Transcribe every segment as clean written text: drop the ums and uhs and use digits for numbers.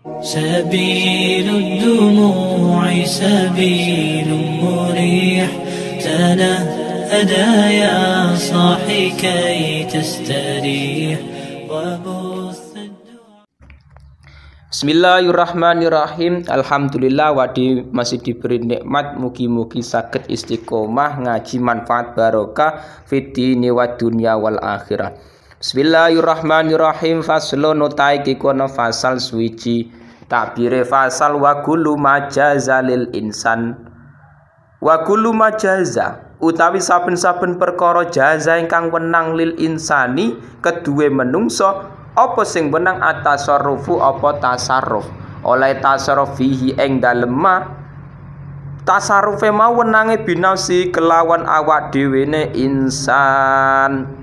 سبيل الدموع سبيل مريح تنهدى يا صاحي كي تستريح وبث Bismillahirrahmanirrahim. Alhamdulillah wadi masih diberi nikmat, mugi-mugi saged istiqomah ngaji manfaat barokah fid-dini wad dunya wal akhirah. Bismillahirrahmanirrahim. Faslun utai kikono fasal suwiji takbire fasal wa kullu majaza lil insan. Wa kullu majaza utawi saben-saben perkara jaza ingkang wenang lil insani keduwe menungso apa sing wenang atasarrufu apa tasarruf oleh tasarruf fihi ing dalem tasarrufe mau wenange binafsi kelawan awak dhewene insan.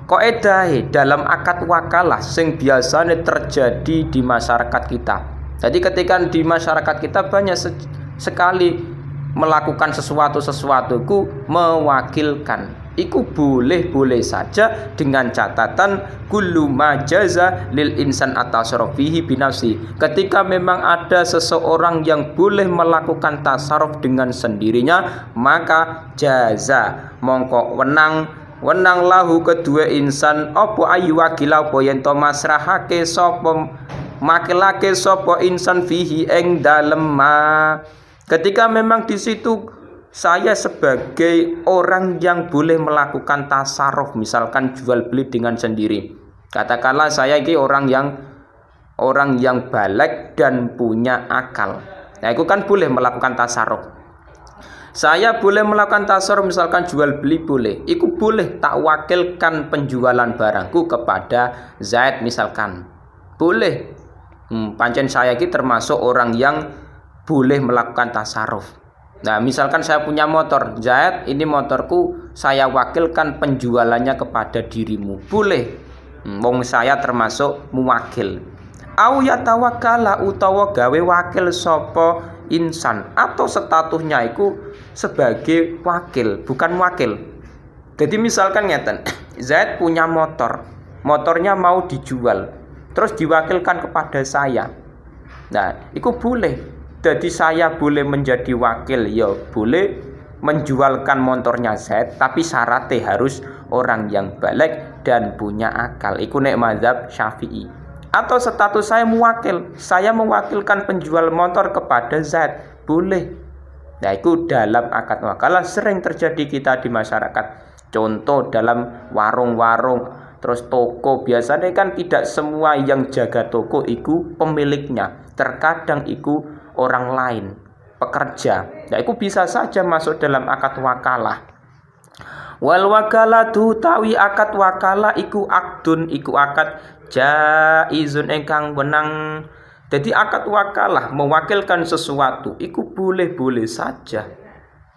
Kaidahe dalam akad wakalah sing biasane terjadi di masyarakat kita. Jadi ketika di masyarakat kita banyak sekali melakukan sesuatu ku mewakilkan. Iku boleh saja dengan catatan kullu majaza lil insan atasarruf fihi binafsi. Ketika memang ada seseorang yang boleh melakukan tasarruf dengan sendirinya, maka jaza mongko wenang lahu kedua insan apa ayu wakila apa yen to masrahake sapa makilake sapa insan fihi ing dalem ma. Ketika memang di situ saya sebagai orang yang boleh melakukan tasarruf, misalkan jual beli dengan sendiri. Katakanlah saya ini orang yang baligh dan punya akal. Nah, itu kan boleh melakukan tasarruf. Saya boleh melakukan tasarruf, misalkan jual beli boleh. Itu boleh tak wakilkan penjualan barangku kepada Zaid misalkan. Boleh. Pancen saya ini termasuk orang yang boleh melakukan tasarruf. Nah, misalkan saya punya motor, Zaid, ini motorku, saya wakilkan penjualannya kepada dirimu. Boleh. Wong saya termasuk muwakil. Au yatawakkala utawa gawe wakil sapa insan atau statusnya itu sebagai wakil, bukan wakil. Jadi misalkan ngeten, Zaid punya motor. Motornya mau dijual. Terus diwakilkan kepada saya. Nah, itu boleh. Jadi saya boleh menjadi wakil, ya boleh menjualkan motornya Zaid, tapi syaratnya harus orang yang baligh dan punya akal. Iku nek mazhab Syafi'i. Atau status saya mewakil, saya mewakilkan penjual motor kepada Zaid, boleh. Nah, itu dalam akad wakalah sering terjadi kita di masyarakat. Contoh dalam warung-warung, terus toko, biasanya kan tidak semua yang jaga toko itu pemiliknya. Terkadang itu orang lain, pekerja. Nah, itu bisa saja masuk dalam akad wakalah. Wal wakalatu tawi akad wakalah iku akdun, iku akad jaizun engkang wenang. Jadi akad wakalah mewakilkan sesuatu iku boleh saja.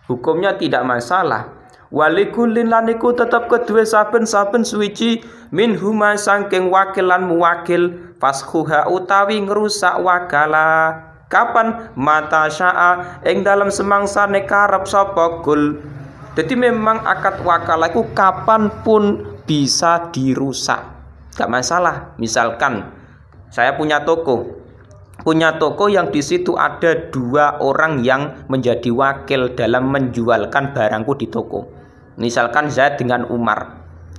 Hukumnya tidak masalah. Walikulin laniku tetap kedua saben-saben suwiji min huma sangking wakilan muwakil fashuha utawi ngerusak wakalah. Kapan mata syaa ing dalam semangsane karep sapa kul. Jadi memang akad wakalah itu kapanpun bisa dirusak, gak masalah. Misalkan saya punya toko yang di situ ada dua orang yang menjadi wakil dalam menjualkan barangku di toko. Misalkan Zaid dengan Umar.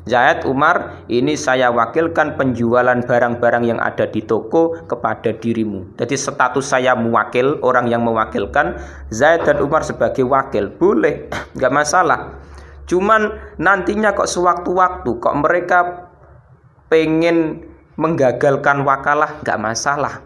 Zaid, Umar, ini saya wakilkan penjualan barang-barang yang ada di toko kepada dirimu. Jadi status saya mewakil, orang yang mewakilkan Zaid dan Umar sebagai wakil. Boleh, nggak masalah. Cuman nantinya kok sewaktu-waktu kok mereka pengen menggagalkan wakalah, nggak masalah.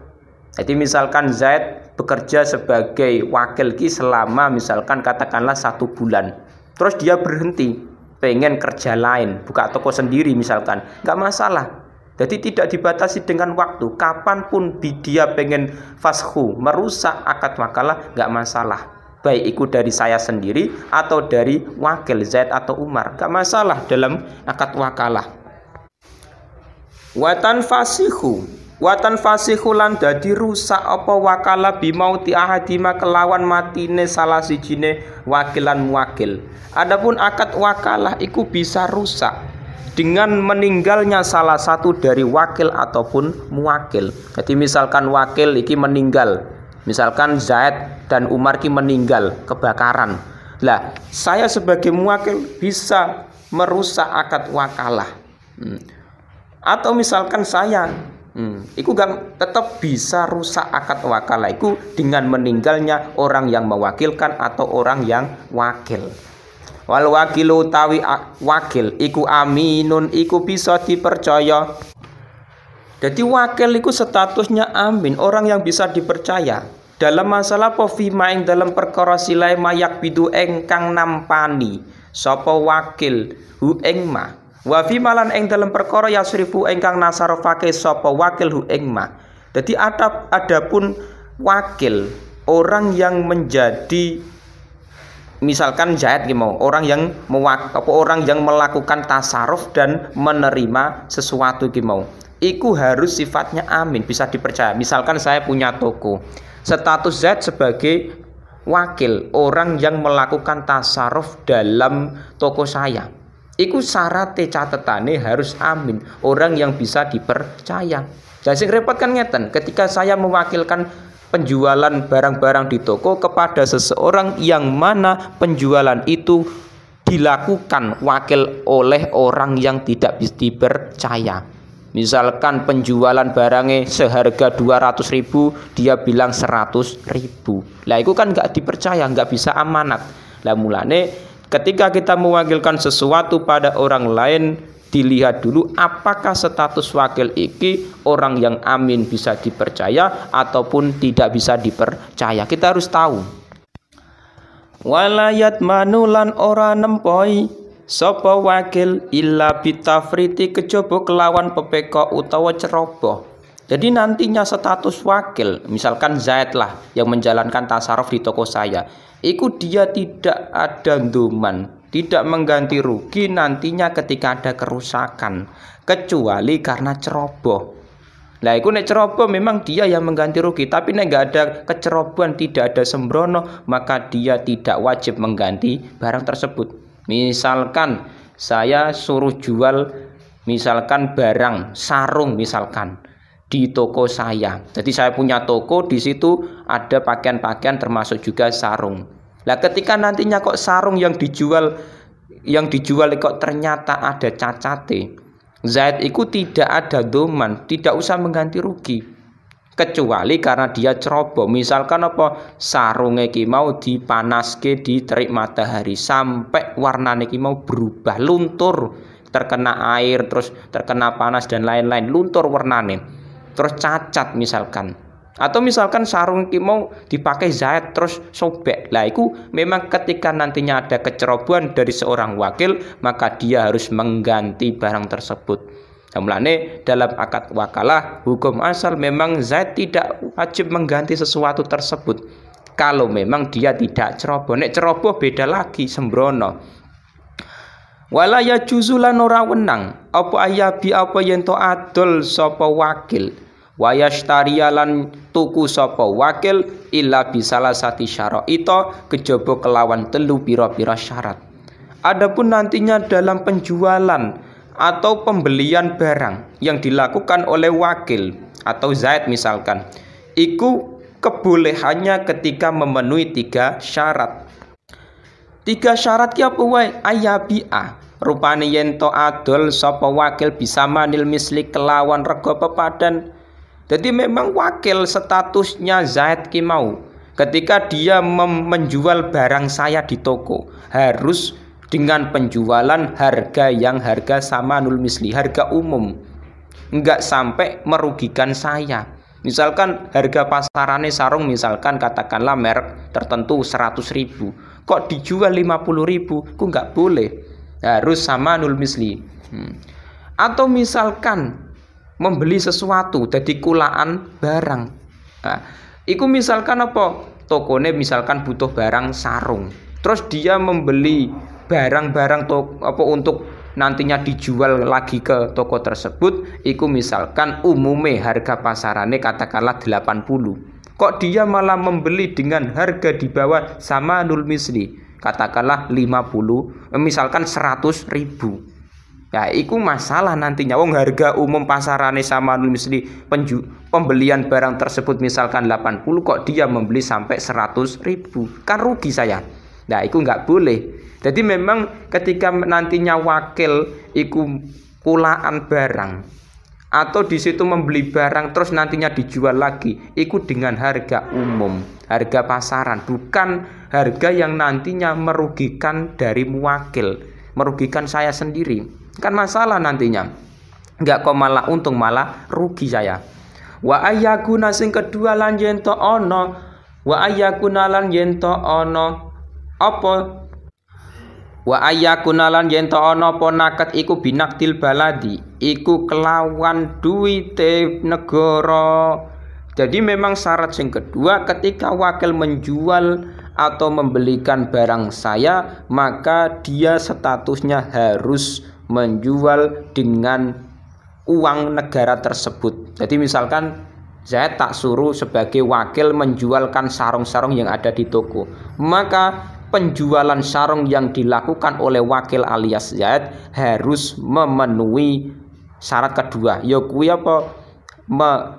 Jadi misalkan Zaid bekerja sebagai wakil selama misalkan katakanlah 1 bulan. Terus dia berhenti, pengen kerja lain, buka toko sendiri misalkan, nggak masalah. Jadi tidak dibatasi dengan waktu. Kapanpun dia pengen fashu, merusak akad wakalah, nggak masalah. Baik itu dari saya sendiri atau dari wakil Zaid atau Umar, nggak masalah dalam akad wakalah. Watan fasihu lan dadi rusak apa wakalah bimauti ahadima kelawan matine salah sijine wakilan muwakil. Adapun akad wakalah iku bisa rusak dengan meninggalnya salah satu dari wakil ataupun muwakil. Jadi misalkan wakil iki meninggal, misalkan Zaid dan Umar ki meninggal kebakaran. Lah, saya sebagai muwakil bisa merusak akad wakalah. Atau misalkan saya iku tetap bisa rusak akad wakalah iku dengan meninggalnya orang yang mewakilkan atau orang yang wakil. Wal wakilu utawi wakil iku aminun, iku bisa dipercaya. Jadi wakil iku statusnya amin, orang yang bisa dipercaya. Dalam masalah pofima ing dalam perkara silai mayak bidu engkang nampani sapa wakil hu ing ma. Wa fi malan ing dalam perkara yasrifu engkang nasarofake sapa wakil hu ing ma. Jadi adapun wakil, orang yang menjadi misalkan Zaid mau orang yang orang yang melakukan tasarruf dan menerima sesuatu mau, iku harus sifatnya amin, bisa dipercaya. Misalkan saya punya toko, status Zaid sebagai wakil, orang yang melakukan tasarruf dalam toko saya, iku syarat catetane harus amin, orang yang bisa dipercaya. Jadi sing repot kan ngeten, ketika saya mewakilkan penjualan barang-barang di toko kepada seseorang yang mana penjualan itu dilakukan wakil oleh orang yang tidak bisa dipercaya. Misalkan penjualan barangnya seharga 200.000, dia bilang 100.000. Lah itu kan nggak dipercaya, nggak bisa amanat. Lah mulane ketika kita mewakilkan sesuatu pada orang lain, dilihat dulu apakah status wakil iki orang yang amin, bisa dipercaya ataupun tidak bisa dipercaya. Kita harus tahu. Walayat manulan ora nempoi sapa wakil illa bitafriti, kejaba kelawan pepeko utawa ceroboh. Jadi nantinya status wakil, misalkan Zaid lah yang menjalankan tasarruf di toko saya, itu dia tidak ada doman, tidak mengganti rugi nantinya ketika ada kerusakan, kecuali karena ceroboh. Nah, itu nek ceroboh memang dia yang mengganti rugi, tapi nek nggak ada kecerobohan, tidak ada sembrono, maka dia tidak wajib mengganti barang tersebut. Misalkan saya suruh jual misalkan barang sarung misalkan di toko saya. Jadi saya punya toko, di situ ada pakaian-pakaian termasuk juga sarung. Lah ketika nantinya kok sarung yang dijual kok ternyata ada cacate, Zaid itu tidak ada doman, tidak usah mengganti rugi, kecuali karena dia ceroboh. Misalkan apa, sarungnya ki mau dipanaske di terik matahari sampai warnanya ki mau berubah, luntur, terkena air, terus terkena panas dan lain-lain, luntur warnanya, terus cacat misalkan. Atau misalkan sarung ki mau dipakai Zaid terus sobek. Lah itu memang ketika nantinya ada kecerobohan dari seorang wakil, maka dia harus mengganti barang tersebut. Mulane dalam akad wakalah hukum asal memang Zaid tidak wajib mengganti sesuatu tersebut kalau memang dia tidak ceroboh. Nek ceroboh beda lagi, sembrono. Wala ya juzulan ora wenang apa ayabi apa yen to adol sapa wakil, wayastariyalan tuku sapa wakil illa bisalasati syaraita, kejaba kelawan telu pira-pira syarat. Adapun nantinya dalam penjualan atau pembelian barang yang dilakukan oleh wakil atau Zaid misalkan, iku kebolehannya ketika memenuhi 3 syarat. 3 syarat ki apa wae? Ayabi'a, rupane yen to adol sapa wakil bisa manil misli kelawan rega pepadan. Jadi memang wakil statusnya Zaid ki mau, ketika dia menjual barang saya di toko harus dengan penjualan harga yang harga sama nul misli, harga umum, enggak sampai merugikan saya. Misalkan harga pasarannya sarung misalkan katakanlah merek tertentu 100.000, kok dijual 50.000, kok enggak boleh, harus sama nul misli. Atau misalkan membeli sesuatu jadi kulaan barang, nah, itu misalkan apa, tokonya misalkan butuh barang sarung, terus dia membeli barang-barang untuk nantinya dijual lagi ke toko tersebut, itu misalkan umumnya harga pasarannya katakanlah 80, kok dia malah membeli dengan harga di bawah sama nul misli, katakanlah 50, misalkan 100.000. Ya, iku masalah nantinya. Wong harga umum pasarane sama misli pembelian barang tersebut misalkan 80 kok dia membeli sampai 100.000. Kan rugi saya. Nah, iku nggak boleh. Jadi memang ketika nantinya wakil iku kulaan barang atau di situ membeli barang terus nantinya dijual lagi, iku dengan harga umum, harga pasaran, bukan harga yang nantinya merugikan dari muwakil, merugikan saya sendiri. Kan masalah nantinya. Enggak kok malah untung, malah rugi saya. Wa ayyakuna sing kedua lan yen to ana, wa ayyakuna lan yen to ana apa? Wa ayyakuna lan yen to ana apa naket iku binaktil baladi, iku kelawan duwite negara. Jadi memang syarat yang kedua ketika wakil menjual atau membelikan barang saya, maka dia statusnya harus menjual dengan uang negara tersebut. Jadi misalkan saya tak suruh sebagai wakil menjualkan sarung-sarung yang ada di toko, maka penjualan sarung yang dilakukan oleh wakil alias Zaid harus memenuhi syarat kedua, yaitu apa?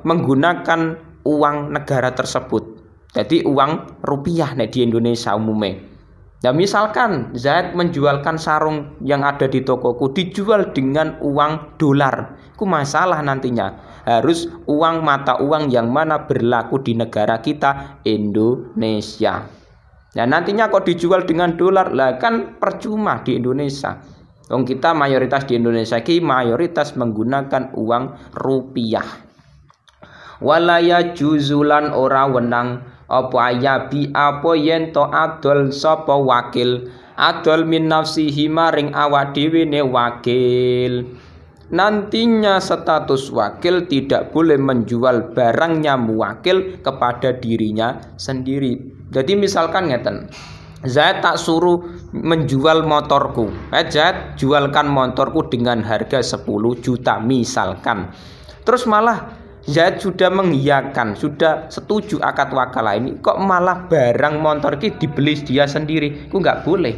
Menggunakan uang negara tersebut. Jadi uang rupiah nih di Indonesia umumnya. Nah misalkan Zaid menjualkan sarung yang ada di tokoku dijual dengan uang dolar, itu masalah nantinya. Harus uang mata uang yang mana berlaku di negara kita Indonesia. Nah nantinya kok dijual dengan dolar, lah kan percuma di Indonesia. Wong kita mayoritas di Indonesia ki mayoritas menggunakan uang rupiah. Walaya juzulan ora wenang apa ayabi apa yen to adol sapa wakil adol min nafsihi maring awak dhewe ne wakil. Nantinya status wakil tidak boleh menjual barangnya muwakil kepada dirinya sendiri. Jadi misalkan ngeten, Zaid tak suruh menjual motorku, Zaid jualkan motorku dengan harga 10 juta misalkan. Terus malah Zaid sudah mengiyakan, sudah setuju akad wakalah ini, kok malah barang motor ini dibeli dia sendiri? Itu nggak boleh,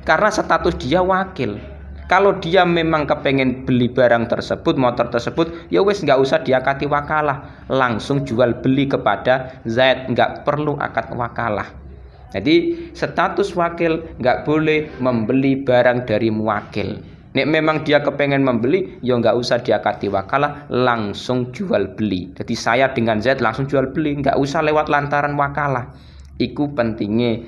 karena status dia wakil. Kalau dia memang kepengen beli barang tersebut, motor tersebut, ya wes nggak usah diakati wakalah, langsung jual beli kepada Zaid, nggak perlu akad wakalah. Jadi status wakil nggak boleh membeli barang dari muwakil. Nek memang dia kepengen membeli, ya nggak usah diakati wakalah, langsung jual beli. Jadi saya dengan Zaid langsung jual beli, nggak usah lewat lantaran wakalah. Iku pentingnya.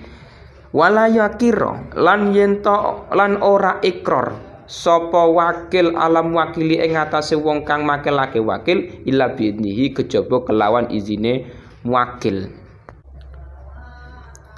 Wala yakira lan yento lan ora ikrar sapa wakil alam wakili ing atase wong kang makilake wakil ila bihi kejaba kelawan izine wakil.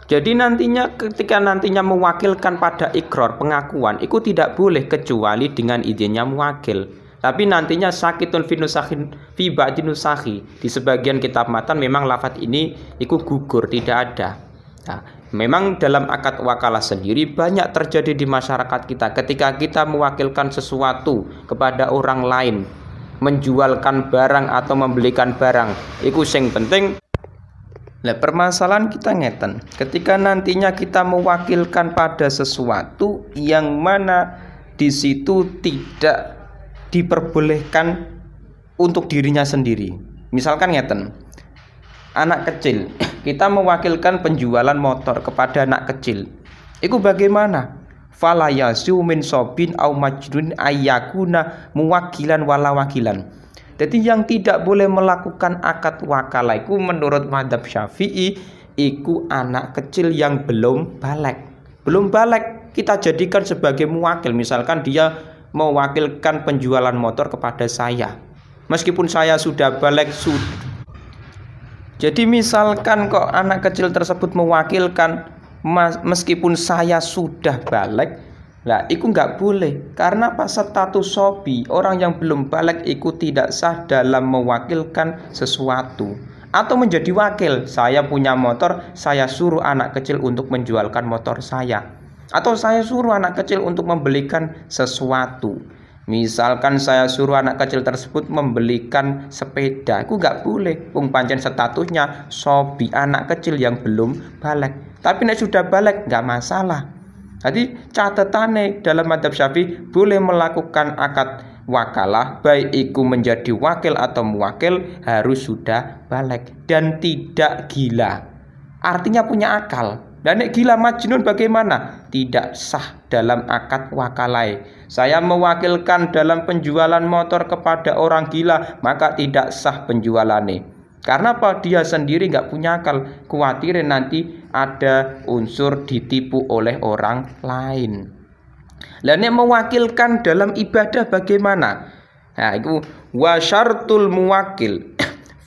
Jadi nantinya ketika nantinya mewakilkan pada ikrar pengakuan, itu tidak boleh kecuali dengan izinnya muwakil. Tapi nantinya sakitun finusakhin fi ba'dinusakhi, di sebagian kitab matan memang lafadz ini itu gugur, tidak ada. Nah, memang dalam akad wakalah sendiri banyak terjadi di masyarakat kita ketika kita mewakilkan sesuatu kepada orang lain, menjualkan barang atau membelikan barang. Itu yang penting. Nah, permasalahan kita ngeten, ketika nantinya kita mewakilkan pada sesuatu yang mana di situ tidak diperbolehkan untuk dirinya sendiri. Misalkan ngeten, anak kecil, kita mewakilkan penjualan motor kepada anak kecil. Itu bagaimana? Fala yasu min sobin au majdun ayyakuna muwakilan wala wakilan. Jadi yang tidak boleh melakukan akad wakalah itu menurut mazhab Syafi'i iku anak kecil yang belum balik. Belum balik kita jadikan sebagai muwakil. Misalkan dia mewakilkan penjualan motor kepada saya. Meskipun saya sudah balik Jadi misalkan kok anak kecil tersebut mewakilkan meskipun saya sudah balik, nah, itu nggak boleh karena pas status sobi orang yang belum balik itu tidak sah dalam mewakilkan sesuatu atau menjadi wakil. Saya punya motor, saya suruh anak kecil untuk menjualkan motor saya, atau saya suruh anak kecil untuk membelikan sesuatu. Misalkan saya suruh anak kecil tersebut membelikan sepeda, itu nggak boleh. Pancen statusnya sobi anak kecil yang belum balik. Tapi nek sudah balik nggak masalah. Jadi catatane dalam madzhab Syafi'i boleh melakukan akad wakalah, baik itu menjadi wakil atau muwakil, harus sudah balik dan tidak gila. Artinya punya akal. Dan nek gila majnun bagaimana? Tidak sah dalam akad wakalai. Saya mewakilkan dalam penjualan motor kepada orang gila, maka tidak sah penjualannya. Karena apa? Dia sendiri nggak punya akal. Khawatir nanti ada unsur ditipu oleh orang lain. Dan yang mewakilkan dalam ibadah bagaimana? Nah, itu wasyartul muwakil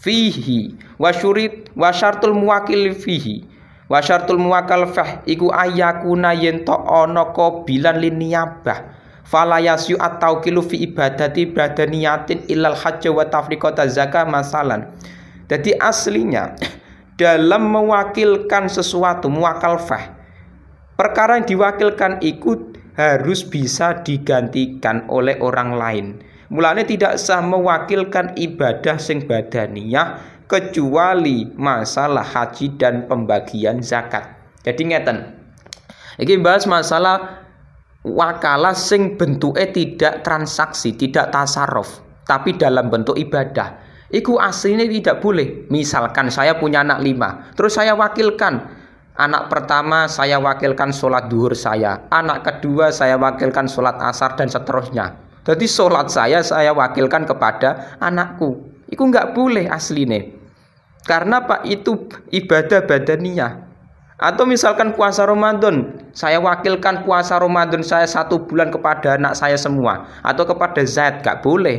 fihi wasyartul muwakil fihi wasyartul muwakal fah iku ayakuna yen to ana qabilan liniyabah fala yasyu at-tauqilu fi ibadati badaniyatin illal hajj wa tafriqata zakah masalan. Jadi aslinya dalam mewakilkan sesuatu muwakal fah, perkara yang diwakilkan ikut harus bisa digantikan oleh orang lain. Mulanya tidak sah mewakilkan ibadah sing badaniyah kecuali masalah haji dan pembagian zakat. Jadi ngeten. Iki bahas masalah wakalah sing bentuke tidak transaksi, tidak tasarruf, tapi dalam bentuk ibadah. Iku aslinya tidak boleh. Misalkan saya punya anak 5, terus saya wakilkan. Anak pertama saya wakilkan sholat duhur saya, anak kedua saya wakilkan sholat asar dan seterusnya. Jadi sholat saya wakilkan kepada anakku. Iku nggak boleh aslinya. Karena Pak itu ibadah badaniyah. Atau misalkan puasa Ramadan, saya wakilkan puasa Ramadan saya 1 bulan kepada anak saya semua, atau kepada Zaid, nggak boleh.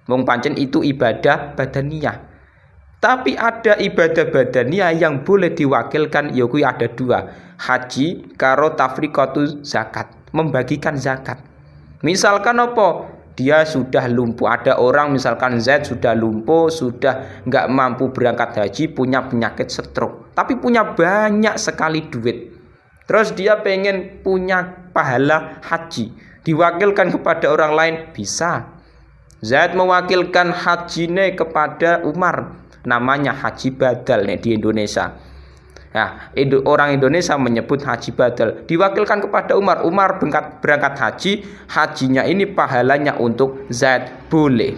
Wong pancen itu ibadah badaniyah. Tapi ada ibadah badaniyah yang boleh diwakilkan, ya kuwi ada 2. Haji karo tafriqatu zakat, membagikan zakat. Misalkan apa? Dia sudah lumpuh. Ada orang misalkan Zaid sudah lumpuh, sudah nggak mampu berangkat haji, punya penyakit stroke, tapi punya banyak sekali duit. Terus dia pengen punya pahala haji, diwakilkan kepada orang lain, bisa. Zaid mewakilkan hajine kepada Umar, namanya haji badal nih di Indonesia. Nah, orang Indonesia menyebut haji badal. Diwakilkan kepada Umar, Umar berangkat haji, hajinya ini pahalanya untuk Zaid, boleh.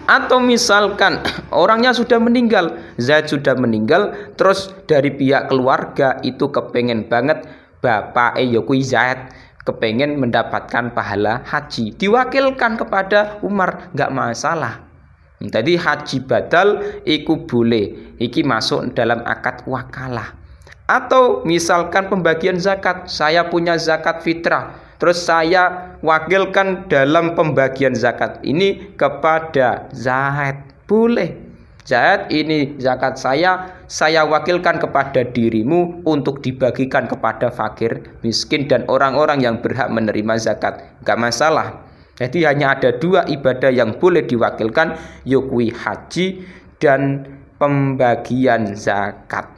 Atau misalkan orangnya sudah meninggal, Zaid sudah meninggal, terus dari pihak keluarga itu kepengen banget bapak Yokui Zaid kepengen mendapatkan pahala haji, diwakilkan kepada Umar, nggak masalah. Jadi haji badal iku boleh, iki masuk dalam akad wakalah. Atau misalkan pembagian zakat, saya punya zakat fitrah, terus saya wakilkan dalam pembagian zakat ini kepada Zaid, boleh. Zaid, ini zakat saya wakilkan kepada dirimu untuk dibagikan kepada fakir, miskin, dan orang-orang yang berhak menerima zakat. Gak masalah. Jadi hanya ada 2 ibadah yang boleh diwakilkan, yakni haji dan pembagian zakat.